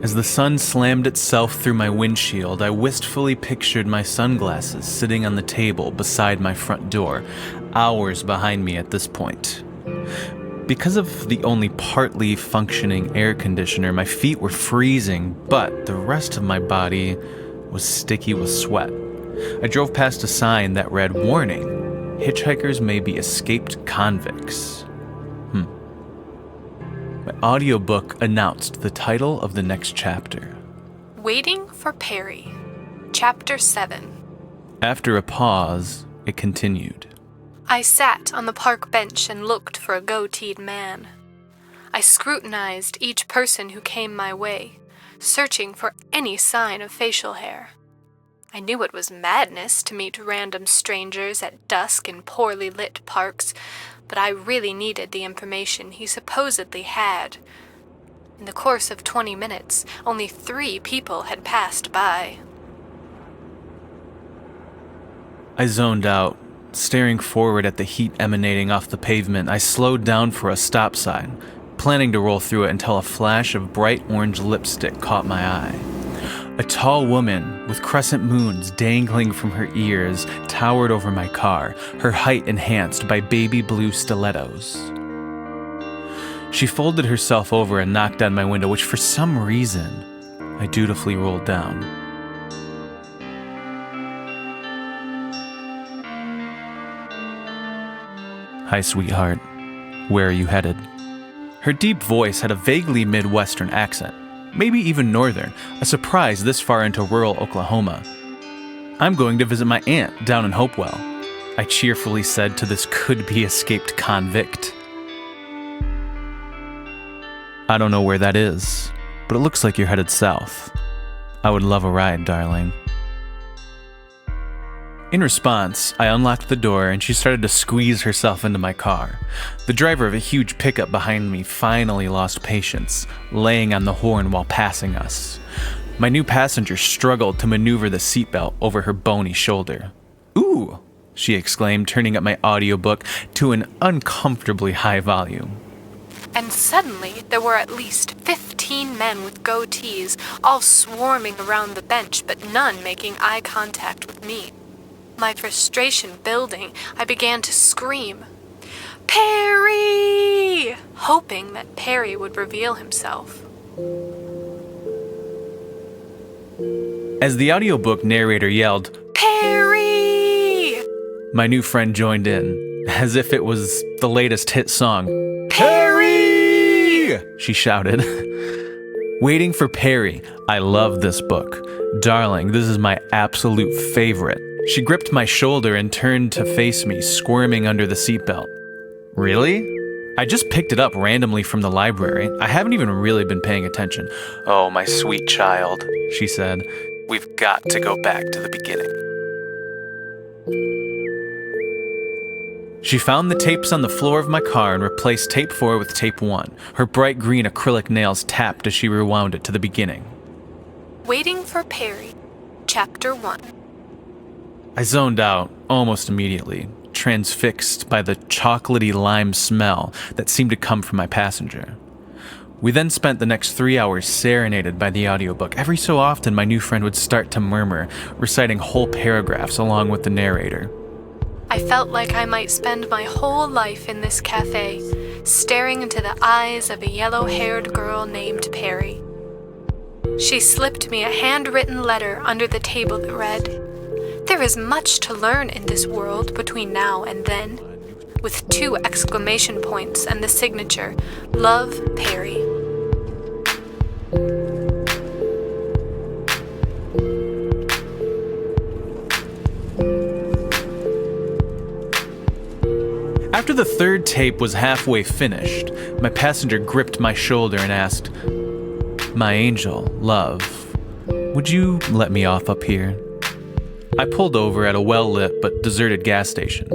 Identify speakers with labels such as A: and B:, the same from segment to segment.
A: As the sun slammed itself through my windshield, I wistfully pictured my sunglasses sitting on the table beside my front door, hours behind me at this point. Because of the only partly functioning air conditioner, my feet were freezing, but the rest of my body was sticky with sweat. I drove past a sign that read, "Warning, hitchhikers may be escaped convicts." My audiobook announced the title of the next chapter.
B: Waiting for Perry, Chapter 7.
A: After a pause, it continued.
B: I sat on the park bench and looked for a goateed man. I scrutinized each person who came my way, searching for any sign of facial hair. I knew it was madness to meet random strangers at dusk in poorly lit parks, but I really needed the information he supposedly had. In the course of 20 minutes, only 3 people had passed by.
A: I zoned out. Staring forward at the heat emanating off the pavement, I slowed down for a stop sign, planning to roll through it until a flash of bright orange lipstick caught my eye. A tall woman with crescent moons dangling from her ears towered over my car, her height enhanced by baby blue stilettos. She folded herself over and knocked on my window, which for some reason I dutifully rolled down. "Hi, sweetheart. Where are you headed?" Her deep voice had a vaguely Midwestern accent, maybe even Northern, a surprise this far into rural Oklahoma. "I'm going to visit my aunt down in Hopewell," I cheerfully said to this could-be escaped convict. "I don't know where that is, but it looks like you're headed south. I would love a ride, darling." In response, I unlocked the door and she started to squeeze herself into my car. The driver of a huge pickup behind me finally lost patience, laying on the horn while passing us. My new passenger struggled to maneuver the seatbelt over her bony shoulder. "Ooh," she exclaimed, turning up my audiobook to an uncomfortably high volume.
B: And suddenly, there were at least 15 men with goatees, all swarming around the bench, but none making eye contact with me. My frustration building, I began to scream, "Perry!" hoping that Perry would reveal himself.
A: As the audiobook narrator yelled,
B: "Perry!"
A: my new friend joined in, as if it was the latest hit song. "Perry!" she shouted. Waiting for Perry. I love this book. Darling, this is my absolute favorite. She gripped my shoulder and turned to face me, squirming under the seatbelt. "Really? I just picked it up randomly from the library. I haven't even really been paying attention." "Oh, my sweet child," she said. "We've got to go back to the beginning." She found the tapes on the floor of my car and replaced tape 4 with tape 1. Her bright green acrylic nails tapped as she rewound it to the beginning.
B: Waiting for Perry, Chapter 1.
A: I zoned out almost immediately, transfixed by the chocolatey lime smell that seemed to come from my passenger. We then spent the next 3 hours serenaded by the audiobook. Every so often, my new friend would start to murmur, reciting whole paragraphs along with the narrator.
B: I felt like I might spend my whole life in this cafe, staring into the eyes of a yellow-haired girl named Perry. She slipped me a handwritten letter under the table that read, "There is much to learn in this world between now and then," with 2 exclamation points and the signature, "Love, Perry."
A: After the third tape was halfway finished, my passenger gripped my shoulder and asked, "My angel, love, would you let me off up here?" I pulled over at a well-lit but deserted gas station.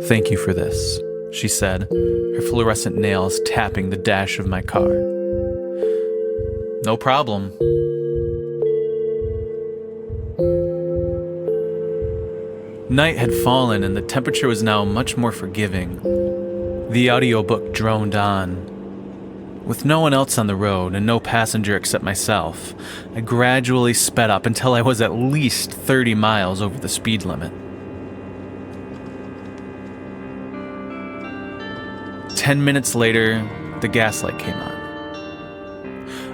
A: "Thank you for this," she said, her fluorescent nails tapping the dash of my car. "No problem." Night had fallen and the temperature was now much more forgiving. The audiobook droned on. With no one else on the road and no passenger except myself, I gradually sped up until I was at least 30 miles over the speed limit. 10 minutes later, the gas light came on.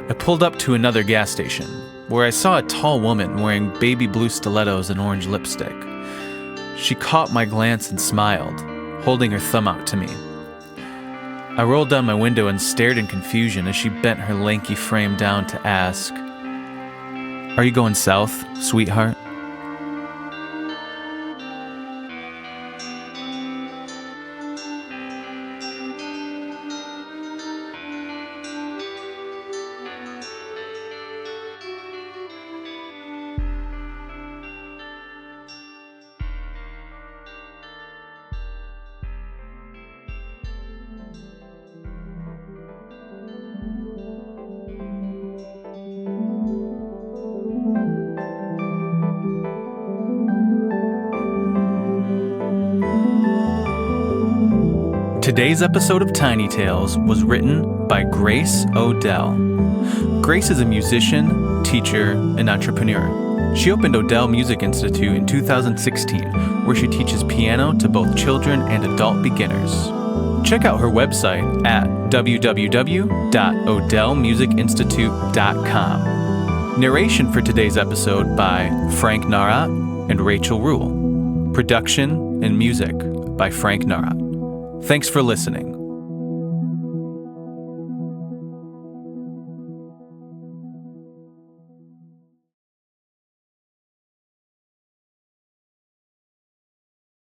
A: I pulled up to another gas station, where I saw a tall woman wearing baby blue stilettos and orange lipstick. She caught my glance and smiled, holding her thumb out to me. I rolled down my window and stared in confusion as she bent her lanky frame down to ask, "Are you going south, sweetheart?" Today's episode of Tiny Tales was written by Grace Odell. Grace is a musician, teacher, and entrepreneur. She opened Odell Music Institute in 2016, where she teaches piano to both children and adult beginners. Check out her website at www.odellmusicinstitute.com. Narration for today's episode by Frank Nawrot and Rachel Rule. Production and music by Frank Nawrot. Thanks for listening.